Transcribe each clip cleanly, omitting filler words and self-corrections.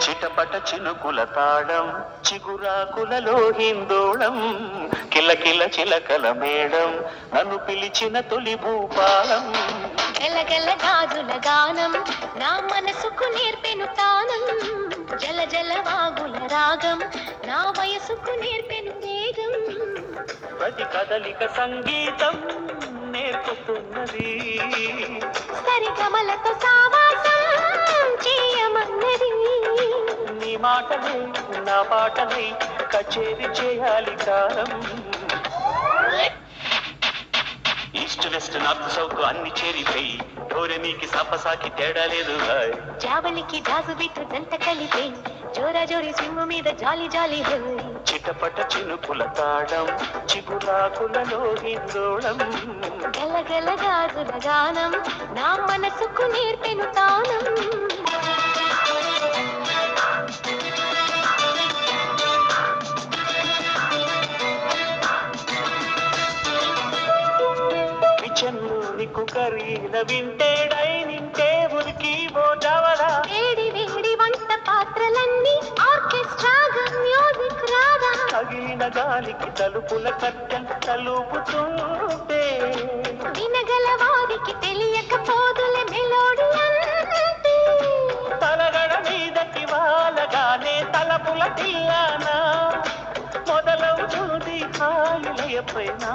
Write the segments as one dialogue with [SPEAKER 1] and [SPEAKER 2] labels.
[SPEAKER 1] చిటపట చినుకుల తాళం చిగురాకులలో హిందోళం కిలకిల చిలకల మేడం నన్ను పిలిచిన తొలి భూపాలం
[SPEAKER 2] గలగల గాజుల గానం నా మనసుకు నేర్పెను తానం జల జల వాగుల రాగం నా వయసుకు నేర్పెను వేగం
[SPEAKER 1] ప్రతి కదలిక సంగీతం నేర్పుతున్నది
[SPEAKER 2] సరిగమలతో సావాసం చేయమన్నది
[SPEAKER 1] నీ మాటలే నా పాటలై కచేరి చేయాలి కాలం ఈస్ట్ వెస్ట్ నార్త్ సౌత్ అన్ని చేరిపోయి డోరెమీకి సాపసాకి తేడా లేదు
[SPEAKER 2] జావలికి జాజు బిట్టు జంట కలిపే జోరా జోరి స్విమ్ము మీద జాలి జాలి
[SPEAKER 1] చిటపట చినుకుల తాళం చిగురాకులలో హిందోళం
[SPEAKER 2] గలగల గాజుల గానం నా మనసుకు నేర్పెను తానం
[SPEAKER 1] నీకు కరీన వింటేడై నింటే ఉరికి మోజావరా
[SPEAKER 2] వేడి వేడి వంట పాత్రలన్నీ ఆర్కెస్ట్రాగా మ్యూజిక్ రాగా
[SPEAKER 1] తగిలిన గాలికి తలుపుల కట్టెం తలుపుతుంటే
[SPEAKER 2] వినగల వారికి తెలియకపోదులే మెలోడీ అంటే
[SPEAKER 1] తలగడ మీదకి వాలగానే తలపుల తిల్లానా మొదలవుతుంది హాయిలయపైన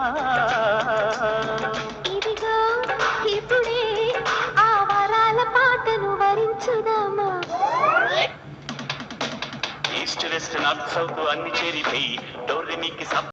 [SPEAKER 2] ఇదిగా ఇప్పుడే ఆ వరాల పాటను వరించుదామా
[SPEAKER 1] ఈస్ట్ వెస్ట్ నార్త్ సౌత్ అన్ని చేరిపోయి డోరెమీకి